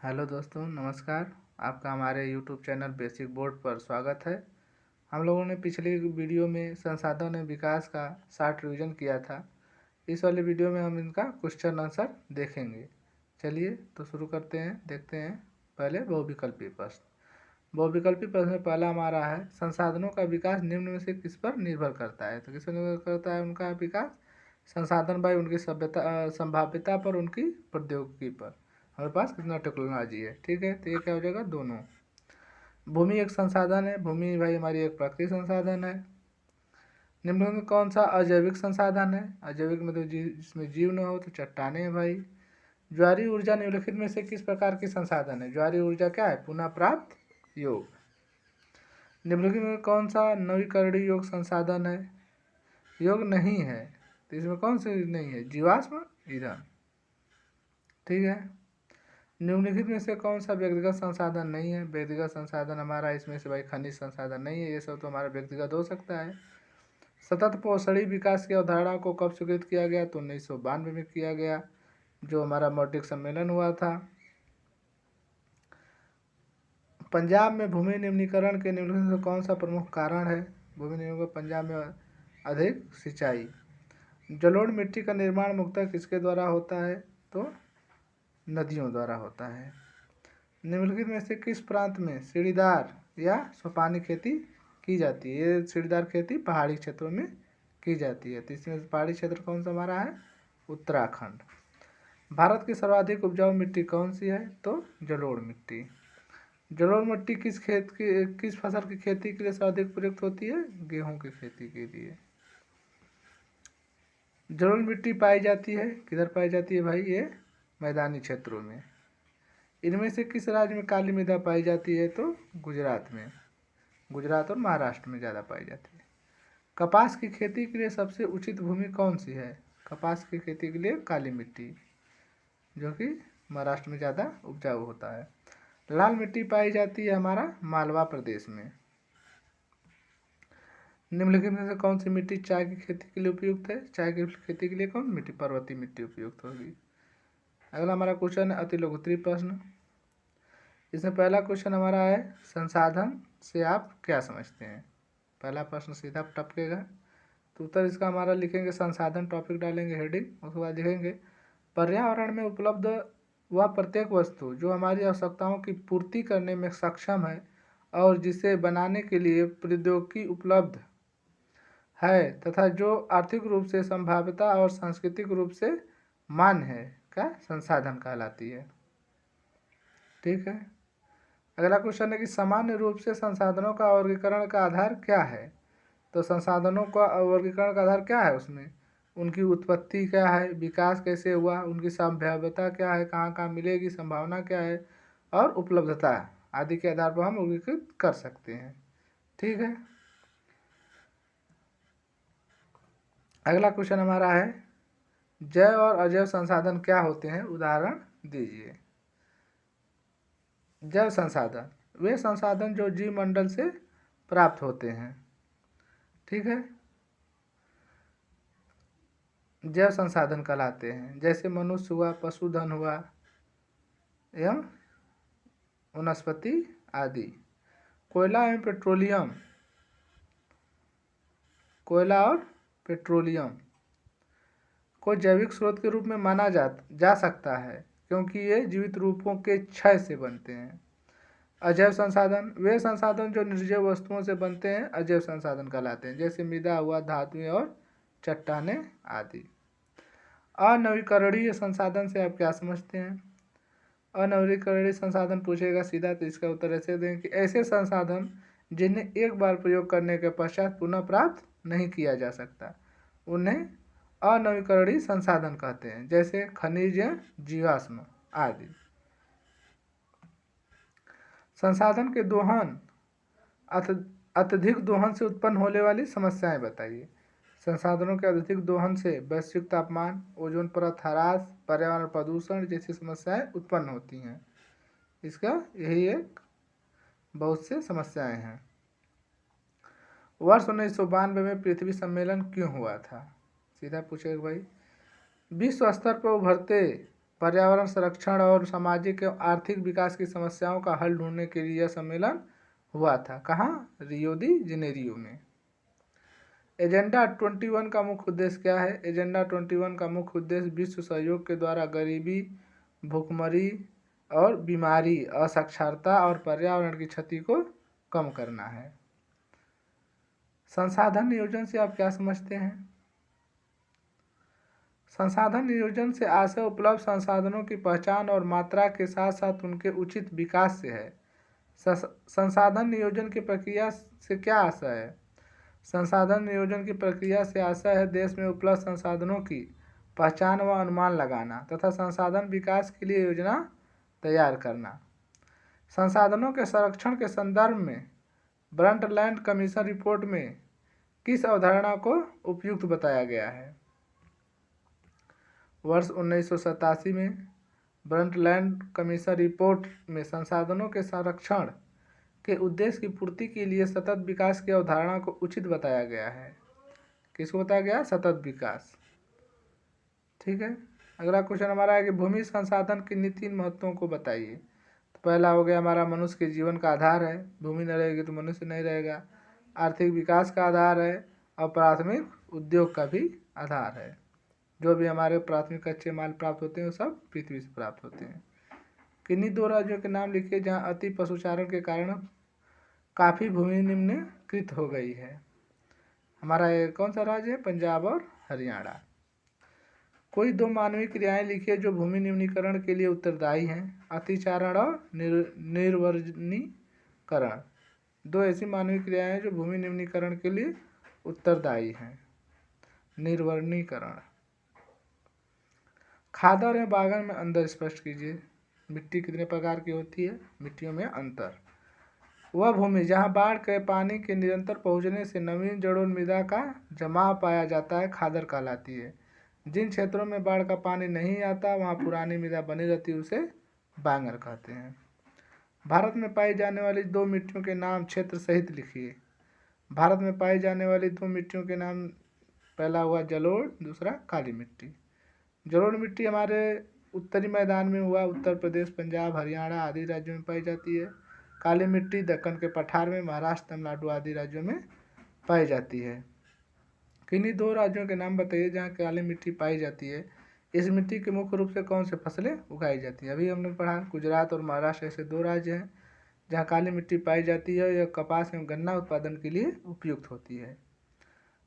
Hello दोस्तों, नमस्कार। आपका हमारे यूट्यूब चैनल बेसिक बोर्ड पर स्वागत है। हम लोगों ने पिछली वीडियो में संसाधन एवं विकास का शार्ट रिवीजन किया था। इस वाले वीडियो में हम इनका क्वेश्चन आंसर देखेंगे। चलिए तो शुरू करते हैं। देखते हैं पहले बहुविकल्पी प्रश्न। बहुविकल्पी प्रश्न में पहला हमारा है, संसाधनों का विकास निम्न में से किस पर निर्भर करता है। तो किस पर निर्भर करता है उनका विकास? संसाधन भाई उनकी सभ्यता संभाव्यता पर, उनकी प्रौद्योगिकी पर। हमारे पास कितना टेक्नोलॉजी है। ठीक है, तो ये क्या हो जाएगा? दोनों। भूमि एक संसाधन है। भूमि भाई हमारी एक प्राकृतिक संसाधन है। निम्न में कौन सा अजैविक संसाधन है? अजैविक में तो जिसमें जीव न हो तो चट्टाने हैं भाई। ज्वारीय ऊर्जा निम्नलिखित में से किस प्रकार की संसाधन है? ज्वारीय ऊर्जा क्या है? पुनः प्राप्त योग। निम्नलिखित में कौन सा नवीकरणीय योग संसाधन है? योग नहीं है, तो इसमें कौन सी नहीं है? जीवाश्म ईंधन। ठीक है। निम्नलिखित में से कौन सा व्यक्तिगत संसाधन नहीं है? व्यक्तिगत संसाधन हमारा इसमें से भाई खनिज संसाधन नहीं है। ये सब तो हमारा व्यक्तिगत हो सकता है। सतत पोषणी विकास की अवधारणा को कब स्वीकृत किया गया? तो 1992 में किया गया, जो हमारा मॉड्रिक सम्मेलन हुआ था। पंजाब में भूमि निम्नीकरण के निम्नलिखित से कौन सा प्रमुख कारण है? भूमि निम्नीकरण पंजाब में अधिक सिंचाई। जलोढ़ मिट्टी का निर्माण मुख्यतः किसके द्वारा होता है? तो नदियों द्वारा होता है। निम्नलिखित में से किस प्रांत में सीढ़ीदार या सोपानी खेती की जाती है? ये सीढ़ीदार खेती पहाड़ी क्षेत्रों में की जाती है। तो इसमें पहाड़ी क्षेत्र कौन सा हमारा है? उत्तराखंड। भारत की सर्वाधिक उपजाऊ मिट्टी कौन सी है? तो जलोढ़ मिट्टी। जलोढ़ मिट्टी किस फसल की खेती के लिए सर्वाधिक प्रयुक्त होती है? गेहूं की खेती के लिए। जलोढ़ मिट्टी पाई जाती है किधर पाई जाती है भाई? ये मैदानी क्षेत्रों में। इनमें से किस राज्य में काली मृदा पाई जाती है? तो गुजरात में। गुजरात और महाराष्ट्र में ज़्यादा पाई जाती है। कपास की खेती के लिए सबसे उचित भूमि कौन सी है? कपास की खेती के लिए काली मिट्टी, जो कि महाराष्ट्र में ज़्यादा उपजाऊ होता है। लाल मिट्टी पाई जाती है हमारा मालवा प्रदेश में। निम्नलिखित में से कौन सी मिट्टी चाय की खेती के लिए उपयुक्त है? चाय की खेती के लिए कौन मिट्टी? पर्वतीय मिट्टी उपयुक्त होगी। अगला हमारा क्वेश्चन है अति लघुत्तरीय प्रश्न। इसमें पहला क्वेश्चन हमारा है, संसाधन से आप क्या समझते हैं? पहला प्रश्न सीधा टपकेगा, तो उत्तर इसका हमारा लिखेंगे संसाधन, टॉपिक डालेंगे हेडिंग, उसके बाद लिखेंगे पर्यावरण में उपलब्ध वह प्रत्येक वस्तु जो हमारी आवश्यकताओं की पूर्ति करने में सक्षम है और जिसे बनाने के लिए प्रौद्योगिकी उपलब्ध है तथा जो आर्थिक रूप से संभाव्यता और सांस्कृतिक रूप से मान्य है, क्या संसाधन कहलाती है। ठीक है। अगला क्वेश्चन है कि सामान्य रूप से संसाधनों का वर्गीकरण का आधार क्या है? तो संसाधनों का वर्गीकरण का आधार क्या है? उसमें उनकी उत्पत्ति क्या है, विकास कैसे हुआ, उनकी संभाव्यता क्या है, कहाँ कहाँ मिलेगी, संभावना क्या है, और उपलब्धता आदि के आधार पर हम वर्गीकृत कर सकते हैं। ठीक है। अगला क्वेश्चन हमारा है, जैव और अजैव संसाधन क्या होते हैं? उदाहरण दीजिए। जैव संसाधन वे संसाधन जो जीव मंडल से प्राप्त होते हैं। ठीक है, जैव संसाधन कहलाते हैं, जैसे मनुष्य हुआ, पशुधन हुआ एवं वनस्पति आदि। कोयला एवं पेट्रोलियम, कोयला और पेट्रोलियम को जैविक स्रोत के रूप में माना जा सकता है क्योंकि ये जीवित रूपों के क्षय से बनते हैं। अजैव संसाधन वे संसाधन जो निर्जीव वस्तुओं से बनते हैं अजैव संसाधन कहलाते हैं, जैसे मृदा हुआ, धातुएं और चट्टानें आदि। अनवीकरणीय संसाधन से आप क्या समझते हैं? अनवीकरणीय संसाधन पूछेगा सीधा, तो इसका उत्तर ऐसे दें कि ऐसे संसाधन जिन्हें एक बार प्रयोग करने के पश्चात पुनः प्राप्त नहीं किया जा सकता, उन्हें अनवीकरणीय संसाधन कहते हैं, जैसे खनिज, जीवाश्म आदि। संसाधन के दोहन अत्यधिक दोहन से उत्पन्न होने वाली समस्याएं बताइए। संसाधनों के अधिक दोहन से वैश्विक तापमान, ओजोन परत ह्रास, पर्यावरण प्रदूषण जैसी समस्याएं उत्पन्न होती हैं। इसका यही एक बहुत से समस्याएं हैं। वर्ष 1992 में पृथ्वी सम्मेलन क्यों हुआ था? सीधा पूछेगा भाई। विश्व स्तर पर उभरते पर्यावरण संरक्षण और सामाजिक एवं आर्थिक विकास की समस्याओं का हल ढूंढने के लिए यह सम्मेलन हुआ था। कहाँ? रियो दी जेनेरियो में। एजेंडा 21 का मुख्य उद्देश्य क्या है? एजेंडा 21 का मुख्य उद्देश्य विश्व सहयोग के द्वारा गरीबी, भूखमरी और बीमारी, असाक्षरता और पर्यावरण की क्षति को कम करना है। संसाधन नियोजन से आप क्या समझते हैं? संसाधन नियोजन से आशय उपलब्ध संसाधनों की पहचान और मात्रा के साथ साथ उनके उचित विकास से है। संसाधन नियोजन की प्रक्रिया से क्या आशय है? संसाधन नियोजन की प्रक्रिया से आशय है देश में उपलब्ध संसाधनों की पहचान व अनुमान लगाना तथा संसाधन विकास के लिए योजना तैयार करना। संसाधनों के संरक्षण के संदर्भ में ब्रंटलैंड कमीशन रिपोर्ट में किस अवधारणा को उपयुक्त बताया गया है? वर्ष 1987 में ब्रंटलैंड कमीशन रिपोर्ट में संसाधनों के संरक्षण के उद्देश्य की पूर्ति के लिए सतत विकास की अवधारणा को उचित बताया गया है। किसको बताया गया? सतत विकास। ठीक है। अगला क्वेश्चन हमारा है कि भूमि संसाधन की 3 महत्वों को बताइए। तो पहला हो गया हमारा मनुष्य के जीवन का आधार है, भूमि नहीं रहेगी तो मनुष्य नहीं रहेगा। आर्थिक विकास का आधार है और प्राथमिक उद्योग का भी आधार है। जो भी हमारे प्राथमिक कच्चे माल प्राप्त होते हैं वो सब पृथ्वी से प्राप्त होते हैं। किन्हीं 2 राज्यों के नाम लिखिए जहाँ अति पशुचारण के कारण काफ़ी भूमि निम्नकृत हो गई है। हमारा ये कौन सा राज्य है? पंजाब और हरियाणा। कोई 2 मानवीय क्रियाएं लिखिए जो भूमि निम्नीकरण के लिए उत्तरदायी हैं। अतिचारण और निर्वनीकरण। 2 ऐसी मानवीय क्रियाएं हैं जो भूमि निम्नीकरण के लिए उत्तरदायी हैं। निर्वनीकरण। खादर एवं बागन में अंतर स्पष्ट कीजिए। मिट्टी कितने प्रकार की होती है? मिट्टियों में अंतर। वह भूमि जहाँ बाढ़ के पानी के निरंतर पहुँचने से नवीन जड़ों मृदा का जमाव पाया जाता है खादर कहलाती है। जिन क्षेत्रों में बाढ़ का पानी नहीं आता वहाँ पुरानी मृदा बनी रहती है उसे बांगर कहते हैं। भारत में पाई जाने वाली 2 मिट्टियों के नाम क्षेत्र सहित लिखिए। भारत में पाई जाने वाली 2 मिट्टियों के नाम, पहला हुआ जलोढ़, दूसरा काली मिट्टी। जलोढ़ मिट्टी हमारे उत्तरी मैदान में हुआ उत्तर प्रदेश, पंजाब, हरियाणा आदि राज्यों में पाई जाती है। काली मिट्टी दक्कन के पठार में, महाराष्ट्र, तमिलनाडु आदि राज्यों में पाई जाती है। किन्हीं 2 राज्यों के नाम बताइए जहाँ काली मिट्टी पाई जाती है। इस मिट्टी के मुख्य रूप से कौन से फसलें उगाई जाती है? अभी हमने पढ़ा गुजरात और महाराष्ट्र ऐसे 2 राज्य हैं जहाँ काली मिट्टी पाई जाती है। यह कपास एवं गन्ना उत्पादन के लिए उपयुक्त होती है।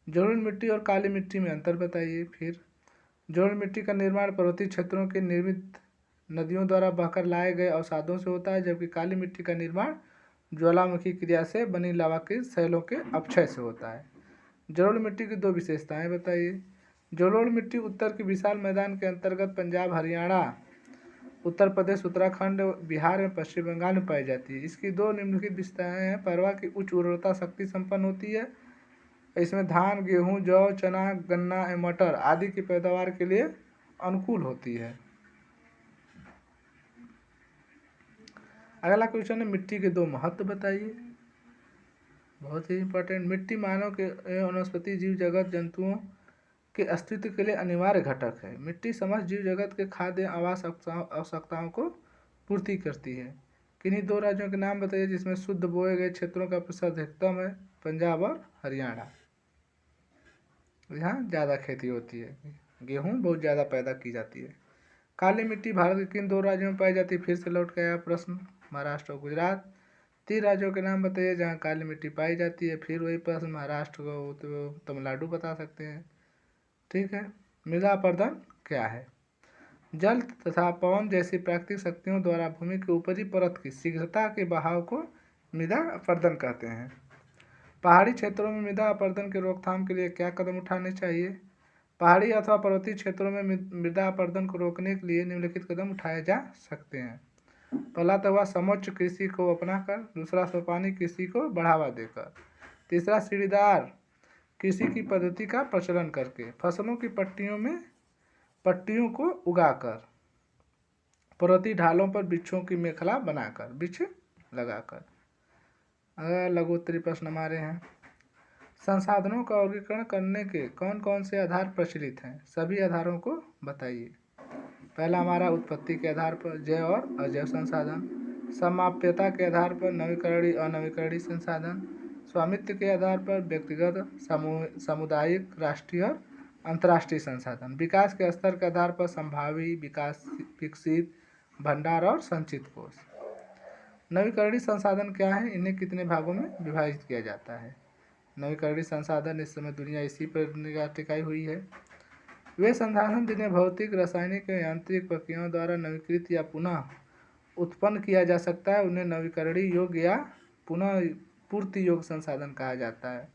जलोढ़ मिट्टी और काली मिट्टी में अंतर बताइए। फिर जलोढ़ मिट्टी का निर्माण पर्वतीय क्षेत्रों के निर्मित नदियों द्वारा बहकर लाए गए अवसादों से होता है, जबकि काली मिट्टी का निर्माण ज्वालामुखी क्रिया से बनी लावा के शैलों के अपक्षय से होता है। जलोढ़ मिट्टी की 2 विशेषताएं बताइए। जलोढ़ मिट्टी उत्तर के विशाल मैदान के अंतर्गत पंजाब, हरियाणा, उत्तर प्रदेश, उत्तराखंड, बिहार एवं पश्चिम बंगाल में पाई जाती है। इसकी 2 निम्नलिखित विशेषताएं हैं। परवा की उच्च उर्वरता शक्ति संपन्न होती है। इसमें धान, गेहूँ, जौ, चना, गन्ना एवं मटर आदि की पैदावार के लिए अनुकूल होती है। अगला क्वेश्चन है मिट्टी के 2 महत्व बताइए। बहुत ही इंपॉर्टेंट। मिट्टी मानव के वनस्पति जीव जगत जंतुओं के अस्तित्व के लिए अनिवार्य घटक है। मिट्टी समस्त जीव जगत के खाद्य आवास आवश्यकताओं को पूर्ति करती है। किन्हीं 2 राज्यों के नाम बताइए जिसमें शुद्ध बोए गए क्षेत्रों का प्रतिशत अधिकतम है। पंजाब और हरियाणा। यहाँ ज़्यादा खेती होती है, गेहूँ बहुत ज़्यादा पैदा की जाती है। काली मिट्टी भारत के किन 2 राज्यों में पाई जाती है? फिर से लौट के आया प्रश्न। महाराष्ट्र और गुजरात। 3 राज्यों के नाम बताइए जहाँ काली मिट्टी पाई जाती है। फिर वही प्रश्न, महाराष्ट्र को तो तमिलनाडु बता सकते हैं। ठीक है। मृदा अपरदन क्या है? जल तथा पवन जैसी प्राकृतिक शक्तियों द्वारा भूमि की ऊपरी परत की शीघ्रता के बहाव को मृदा अपरदन कहते हैं। पहाड़ी क्षेत्रों में मृदा अपरदन के रोकथाम के लिए क्या कदम उठाने चाहिए? पहाड़ी अथवा पर्वतीय क्षेत्रों में मृदा अपरदन को रोकने के लिए निम्नलिखित कदम उठाए जा सकते हैं। पहला तो हुआ समोच्च कृषि को अपनाकर, दूसरा सोपानी कृषि को बढ़ावा देकर, तीसरा सीढ़ीदार कृषि की पद्धति का प्रचलन करके, फसलों की पट्टियों को उगाकर, पर्वतीय ढालों पर वृक्षों की मेखला बनाकर, वृक्ष लगाकर। अगर लघु उत्तरी प्रश्न हमारे हैं। संसाधनों का वर्गीकरण करने के कौन कौन से आधार प्रचलित हैं? सभी आधारों को बताइए। पहला हमारा उत्पत्ति के आधार पर जैव और अजैव संसाधन, समाप्यता के आधार पर नवीकरणीय अनवीकरणीय संसाधन, स्वामित्व के आधार पर व्यक्तिगत, सामुदायिक, राष्ट्रीय और अंतर्राष्ट्रीय संसाधन, विकास के स्तर के आधार पर संभावी, विकसित, भंडार और संचित कोष। नवीकरणीय संसाधन क्या है, इन्हें कितने भागों में विभाजित किया जाता है। नवीकरणीय संसाधन, इस समय दुनिया इसी पर निगाह टिकाई हुई है। वे संसाधन जिन्हें भौतिक, रासायनिक या यांत्रिक प्रक्रियाओं द्वारा नवीकृत या पुनः उत्पन्न किया जा सकता है, उन्हें नवीकरणीय योग्य या पुनः पूर्ति योग्य संसाधन कहा जाता है।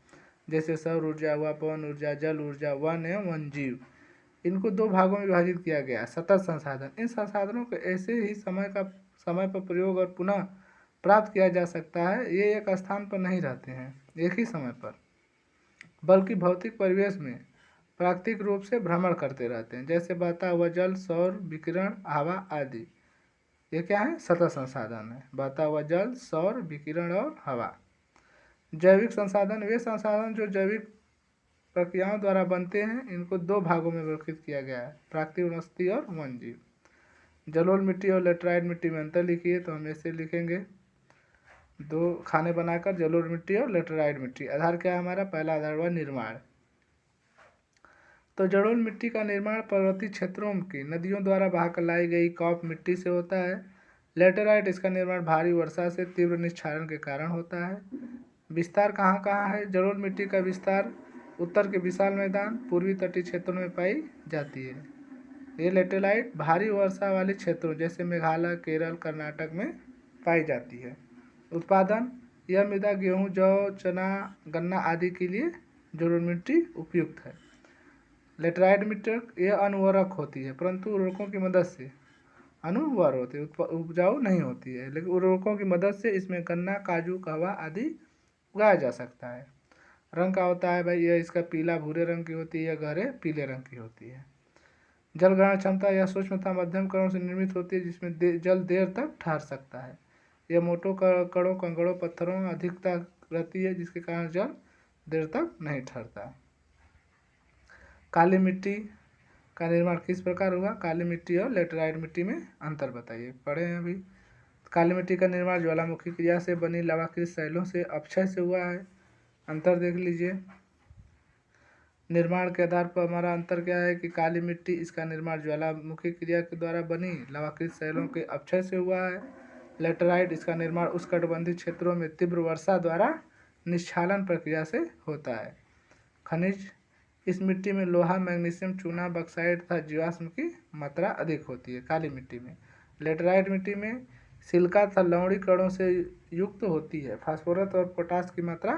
जैसे सौर ऊर्जा हुआ, पवन ऊर्जा, जल ऊर्जा, वन एवं वन्यजीव। इनको दो भागों में विभाजित किया गया। सतत संसाधन, इन संसाधनों को ऐसे ही समय पर प्रयोग और पुनः प्राप्त किया जा सकता है। ये एक स्थान पर नहीं रहते हैं एक ही समय पर, बल्कि भौतिक परिवेश में प्राकृतिक रूप से भ्रमण करते रहते हैं। जैसे बहता हुआ जल, सौर विकिरण, हवा आदि। ये क्या है, सतत संसाधन है। बहता हुआ जल, सौर विकिरण और हवा। जैविक संसाधन, वे संसाधन जो जैविक प्रक्रियाओं द्वारा बनते हैं। इनको दो भागों में वर्गीकृत किया गया है, प्राकृतिक वनस्पति और वन्यजीव। जलोढ़ मिट्टी और लेटराइट मिट्टी में अंतर लिखिए, तो हम ऐसे लिखेंगे, दो खाने बनाकर, जलोढ़ मिट्टी और लेटराइट मिट्टी। आधार क्या है हमारा, पहला आधार हुआ निर्माण। तो जलोढ़ मिट्टी का निर्माण पर्वतीय क्षेत्रों की नदियों द्वारा बहाकर लाई गई कॉप मिट्टी से होता है। लेटराइट, इसका निर्माण भारी वर्षा से तीव्र निस्क्षारण के कारण होता है। विस्तार कहाँ कहाँ है, जलोढ़ मिट्टी का विस्तार उत्तर के विशाल मैदान, पूर्वी तटीय क्षेत्रों में पाई जाती है। ये लेटेराइट भारी वर्षा वाले क्षेत्रों जैसे मेघालय, केरल, कर्नाटक में पाई जाती है। उत्पादन, यह मृदा गेहूं, जौ, चना, गन्ना आदि के लिए जलोढ़ मिट्टी उपयुक्त है। लेटराइट मिट्टी यह अनुवर्रक होती है, परंतु उर्वरकों की मदद से अनुवर्र होती है, उपजाऊ नहीं होती है, लेकिन उर्वरकों की मदद से इसमें गन्ना, काजू, कहवा आदि उगाया जा सकता है। रंग का होता है भाई, यह इसका पीला भूरे रंग की होती है, यह गहरे पीले रंग की होती है। जल ग्रहण क्षमता, यह सूक्ष्मता मध्यम कणों से निर्मित होती है, जिसमें जल देर तक ठहर सकता है। यह मोटो कणों, कंकड़ों, पत्थरों अधिकता रहती है, जिसके कारण जल देर तक नहीं ठहरता। काली मिट्टी का निर्माण किस प्रकार हुआ, काली मिट्टी और लेटराइट मिट्टी में अंतर बताइए, पढ़े हैं अभी। काली मिट्टी का निर्माण ज्वालामुखी क्रिया से बनी लावाकृत शैलों से अपक्षय से हुआ है। अंतर देख लीजिए, निर्माण के आधार पर हमारा अंतर क्या है कि काली मिट्टी, इसका निर्माण ज्वालामुखी क्रिया के द्वारा बनी लावाकृत शैलों के अपक्षय से हुआ है। लेटराइट, इसका निर्माण उष्णकटिबंधीय क्षेत्रों में तीव्र वर्षा द्वारा निस्क्षालन प्रक्रिया से होता है। खनिज, इस मिट्टी में लोहा, मैग्नीशियम, चूना, बक्साइट तथा जीवाश्म की मात्रा अधिक होती है काली मिट्टी में। लेटराइट मिट्टी में सिलिका तथा लवणीय कणों से युक्त होती है। फास्फोरस और पोटास की मात्रा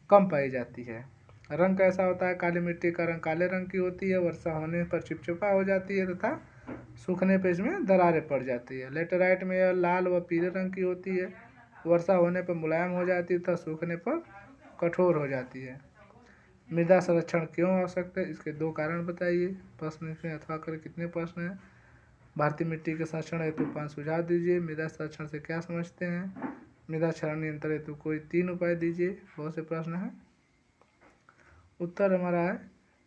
कम पाई जाती है। रंग कैसा होता है, काली मिट्टी का रंग काले रंग की होती है, वर्षा होने पर चिपचिपा हो जाती है तथा सूखने पर इसमें दरारें पड़ जाती है। लेटराइट में यह लाल व पीले रंग की होती है, वर्षा होने पर मुलायम हो जाती है तथा सूखने पर कठोर हो जाती है। मृदा संरक्षण क्यों आवश्यक है, इसके दो कारण बताइए। प्रश्न इसमें अथवा कर कितने प्रश्न हैं। भारतीय मिट्टी के संरक्षण हेतु 5 सुझाव दीजिए। मृदा संरक्षण से क्या समझते हैं। मृदा क्षरण नियंत्रण हेतु कोई 3 उपाय दीजिए। बहुत से प्रश्न हैं। उत्तर हमारा है,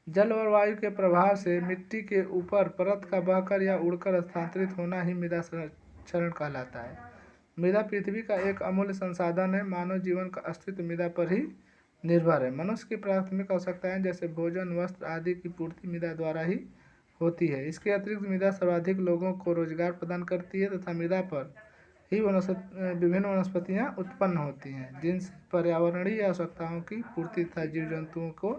जल और वायु के प्रभाव से मिट्टी के ऊपर परत का बहकर या उड़कर स्थानांतरित होना ही मृदा क्षरण कहलाता है। मृदा पृथ्वी का एक अमूल्य संसाधन है। मानव जीवन का अस्तित्व मृदा पर ही निर्भर है। मनुष्य की प्राथमिक आवश्यकताएं जैसे भोजन, वस्त्र आदि की पूर्ति मृदा द्वारा ही होती है। इसके अतिरिक्त मृदा सर्वाधिक लोगों को रोजगार प्रदान करती है तथा मृदा पर ही विभिन्न वनस्पतियाँ उत्पन्न होती हैं, जिनसे पर्यावरणीय आवश्यकताओं की पूर्ति तथा जीव जंतुओं को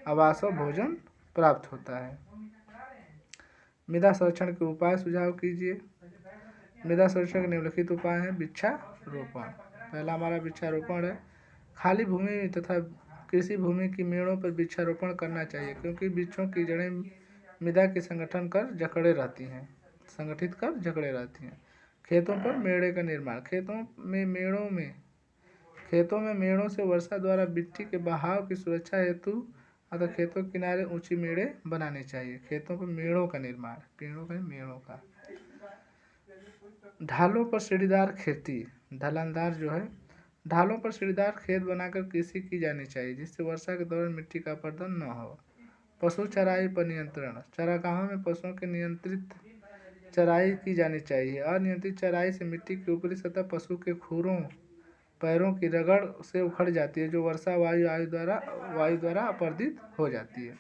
आवास और भोजन प्राप्त होता है। मृदा संरक्षण के उपाय सुझाव कीजिए। मृदा संरक्षण के निम्नलिखित उपाय हैं। वृक्षारोपण, पहला हमारा वृक्षारोपण है। खाली भूमि तथा कृषि भूमि की मेड़ों पर वृक्षारोपण करना चाहिए, क्योंकि वृक्षों की जड़ें मृदा के संगठित कर जकड़े रहती हैं। खेतों पर मेड़े का निर्माण, खेतों में मेड़ों से वर्षा द्वारा मिट्टी के बहाव की सुरक्षा हेतु अतः खेतों के किनारे ऊंची मेड़े बनानी चाहिए। खेतों पर मेड़ों का निर्माण, मेड़ों का। ढालों पर सीढ़ीदार खेती, ढालों पर सीढ़ीदार खेत बनाकर कृषि की जानी चाहिए, जिससे वर्षा के दौरान मिट्टी का अपरदन न हो। पशु चराई पर नियंत्रण, चारागाहों में पशुओं के नियंत्रित चराई की जानी चाहिए। अनियंत्रित चराई से मिट्टी की ऊपरी सतह पशु के खुरों पैरों की रगड़ से उखड़ जाती है, जो वर्षा वायु द्वारा अपरदित हो जाती है।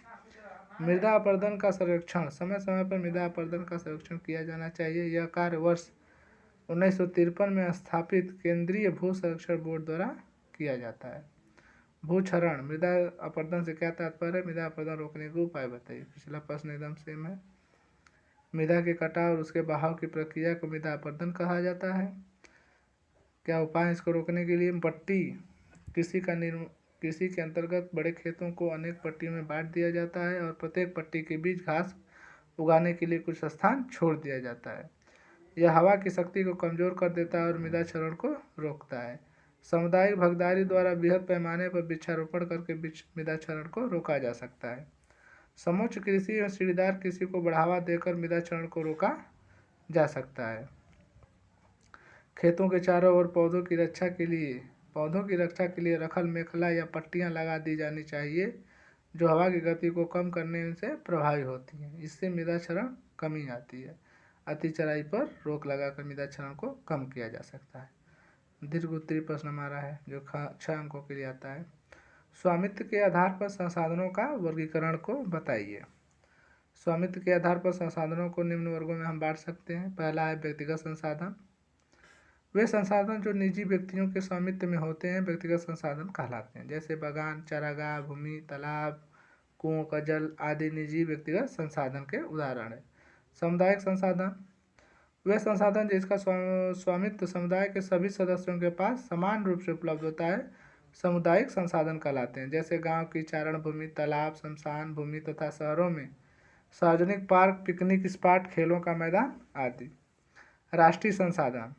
मृदा अपरदन का संरक्षण। समय समय पर मृदा अपरदन का संरक्षण किया जाना चाहिए। यह कार्य वर्ष 1953 में स्थापित केंद्रीय भू संरक्षण बोर्ड द्वारा किया जाता है। भूक्षरण। मृदा अपरदन से क्या तात्पर्य है? मृदा अपरदन रोकने के उपाय बताइए। पिछला प्रश्न एकदम सेम है। मृदा के कटाव और उसके बहाव की प्रक्रिया को मृदा अपरदन कहा जाता है। क्या उपाय इसको रोकने के लिए? पट्टी। कृषि के अंतर्गत बड़े खेतों को अनेक पट्टियों में बांट दिया जाता है और प्रत्येक पट्टी के बीच घास उगाने के लिए कुछ स्थान छोड़ दिया जाता है। यह हवा की शक्ति को कमजोर कर देता है और मृदा क्षरण को रोकता है। सामुदायिक भागीदारी द्वारा बृहद पैमाने पर वृक्षारोपण करके मृदा क्षरण को रोका जा सकता है। समुच्च कृषि और सीढ़ीदार कृषि को बढ़ावा देकर मृदा क्षरण को रोका जा सकता है। खेतों के चारों ओर पौधों की रक्षा के लिए रखल मेखला या पट्टियां लगा दी जानी चाहिए, जो हवा की गति को कम करने से प्रभावी होती हैं। इससे मृदा क्षरण कमी आती है। अति चराई पर रोक लगाकर मृदा क्षरण को कम किया जा सकता है। दीर्घ उत्तरी प्रश्न हमारा है जो 6 अंकों के लिए आता है। स्वामित्व के आधार पर संसाधनों का वर्गीकरण को बताइए। स्वामित्व के आधार पर संसाधनों को निम्न वर्गों में हम बांट सकते हैं। पहला है व्यक्तिगत संसाधन। वे संसाधन जो निजी व्यक्तियों के स्वामित्व में होते हैं व्यक्तिगत संसाधन कहलाते हैं। जैसे बागान, चारागाह, भूमि, तालाब, कुओं का जल आदि निजी व्यक्तिगत संसाधन के उदाहरण है। सामुदायिक संसाधन। वे संसाधन जिसका स्वामित्व समुदाय के सभी सदस्यों के पास समान रूप से उपलब्ध होता है सामुदायिक संसाधन कहलाते हैं। जैसे गांव की चारण भूमि, तालाब, शमशान भूमि तथा शहरों में सार्वजनिक पार्क, पिकनिक स्पॉट, खेलों का मैदान आदि। राष्ट्रीय संसाधन।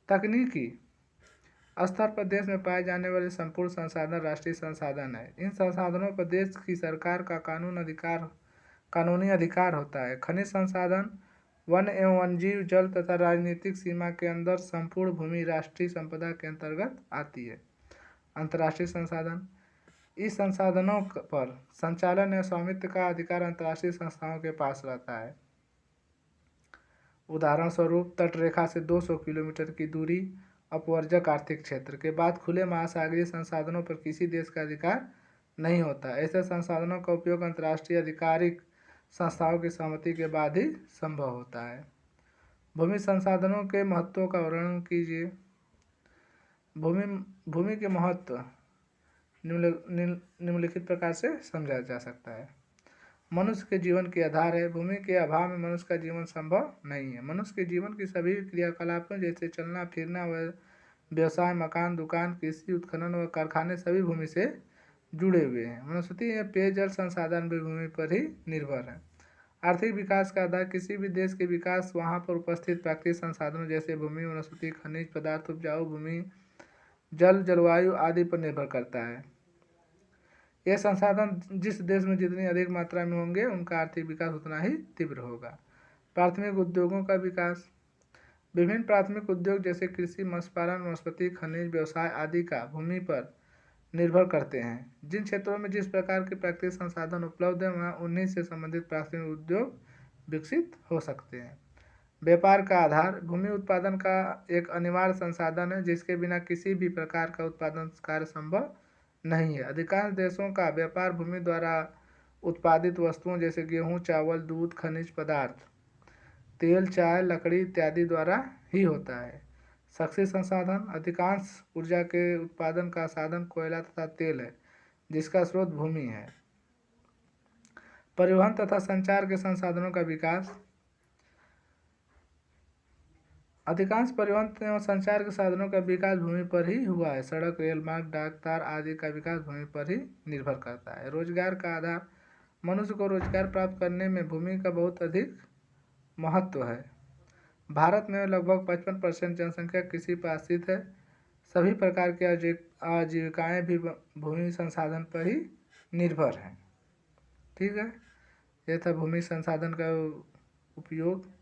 तकनीकी स्तर पर देश में पाए जाने वाले संपूर्ण संसाधन राष्ट्रीय संसाधन है। इन संसाधनों पर देश की सरकार का कानूनी अधिकार होता है। खनिज संसाधन। वन एवं वन्यजीव, जल तथा राजनीतिक सीमा के अंदर संपूर्ण भूमि राष्ट्रीय संपदा के अंतर्गत आती है। अंतर्राष्ट्रीय संसाधन। इस संसाधनों पर संचालन या स्वामित्व का अधिकार अंतर्राष्ट्रीय संस्थाओं के पास रहता है। उदाहरण स्वरूप तटरेखा से 200 किलोमीटर की दूरी, अपवर्जक आर्थिक क्षेत्र के बाद खुले महासागरीय संसाधनों पर किसी देश का अधिकार नहीं होता। ऐसे संसाधनों का उपयोग अंतर्राष्ट्रीय आधिकारिक संस्थाओं की सहमति के बाद ही संभव होता है। भूमि संसाधनों के महत्व का वर्णन कीजिए। भूमि के महत्व निम्नलिखित प्रकार से समझा जा सकता है। मनुष्य के जीवन के आधार है। भूमि के अभाव में मनुष्य का जीवन संभव नहीं है। मनुष्य के जीवन की सभी क्रियाकलापों जैसे चलना फिरना व व्यवसाय, मकान, दुकान, कृषि, उत्खनन व कारखाने सभी भूमि से जुड़े हुए हैं। वनस्पति या पेयजल संसाधन भी भूमि पर ही निर्भर है। आर्थिक विकास का आधार। किसी भी देश के विकास वहाँ पर उपस्थित प्राकृतिक संसाधनों जैसे भूमि, वनस्पति, खनिज पदार्थ, उपजाऊ भूमि, जल, जलवायु आदि पर निर्भर करता है। ये संसाधन जिस देश में जितनी अधिक मात्रा में होंगे उनका आर्थिक विकास उतना ही तीव्र होगा। प्राथमिक उद्योगों का विकास। विभिन्न प्राथमिक उद्योग जैसे कृषि, मत्स्य पालन, वनस्पति, खनिज व्यवसाय आदि का भूमि पर निर्भर करते हैं। जिन क्षेत्रों में जिस प्रकार के प्राकृतिक संसाधन उपलब्ध है वहाँ उन्हीं से संबंधित प्राथमिक उद्योग विकसित हो सकते हैं। व्यापार का आधार। भूमि उत्पादन का एक अनिवार्य संसाधन है जिसके बिना किसी भी प्रकार का उत्पादन कार्य संभव नहीं है। अधिकांश देशों का व्यापार भूमि द्वारा उत्पादित वस्तुओं जैसे गेहूं, चावल, दूध, खनिज पदार्थ, तेल, चाय, लकड़ी इत्यादि द्वारा ही होता है। शक्ति संसाधन। अधिकांश ऊर्जा के उत्पादन का साधन कोयला तथा तेल है जिसका स्रोत भूमि है। परिवहन तथा संचार के संसाधनों का विकास। अधिकांश परिवहन एवं संचार के साधनों का विकास भूमि पर ही हुआ है। सड़क, रेल मार्ग, डाक तार आदि का विकास भूमि पर ही निर्भर करता है। रोजगार का आधार। मनुष्य को रोजगार प्राप्त करने में भूमि का बहुत अधिक महत्व है। भारत में लगभग 55% जनसंख्या कृषि पर आश्रित है। सभी प्रकार की आजीविकाएँ भी भूमि संसाधन पर ही निर्भर हैं। ठीक है, यह था भूमि संसाधन का उपयोग।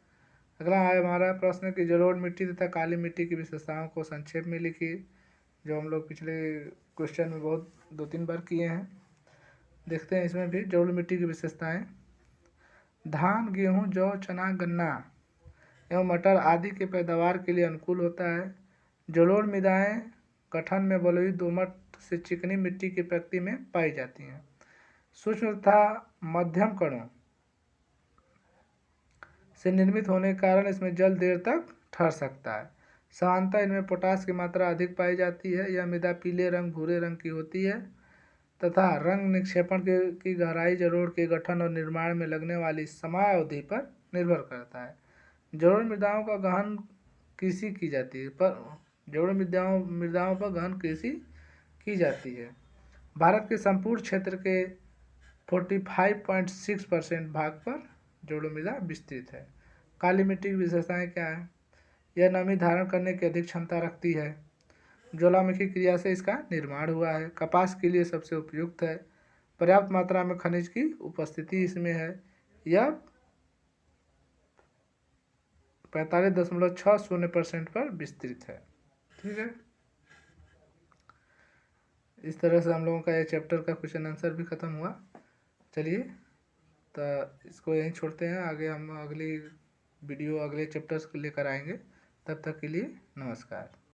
अगला है हमारा प्रश्न कि जलोढ़ मिट्टी तथा काली मिट्टी की विशेषताओं को संक्षेप में लिखिए, जो हम लोग पिछले क्वेश्चन में बहुत 2-3 बार किए हैं। देखते हैं इसमें भी जलोढ़ मिट्टी की विशेषताएं। धान, गेहूं, जौ, चना, गन्ना एवं मटर आदि के पैदावार के लिए अनुकूल होता है। जलोढ़ मृदाएं गठन में बलुई दोमट से चिकनी मिट्टी की प्रकृति में पाई जाती हैं। सूक्ष्म तथा मध्यम कणों से निर्मित होने के कारण इसमें जल देर तक ठहर सकता है। सामान्यतः इनमें पोटास की मात्रा अधिक पाई जाती है। यह मृदा पीले रंग भूरे रंग की होती है तथा रंग निक्षेपण की गहराई जलोढ़ के गठन और निर्माण में लगने वाली समयावधि पर निर्भर करता है। जलोढ़ मृदाओं का गहन कृषि की जाती है मृदाओं पर गहन कृषि की जाती है। भारत के संपूर्ण क्षेत्र के 45.6% भाग पर जलोढ़ मृदा विस्तृत है। काली मिट्टी की विशेषताएं क्या है? यह नमी धारण करने की अधिक क्षमता रखती है। ज्वालामुखी क्रिया से इसका निर्माण हुआ है। कपास के लिए सबसे उपयुक्त है। पर्याप्त मात्रा में खनिज की उपस्थिति इसमें है। यह 45.60% पर विस्तृत है। ठीक है, इस तरह से हम लोगों का ये चैप्टर का क्वेश्चन आंसर भी ख़त्म हुआ। चलिए तो इसको यहीं छोड़ते हैं। आगे हम अगली वीडियो अगले चैप्टर्स लेकर आएंगे। तब तक के लिए नमस्कार।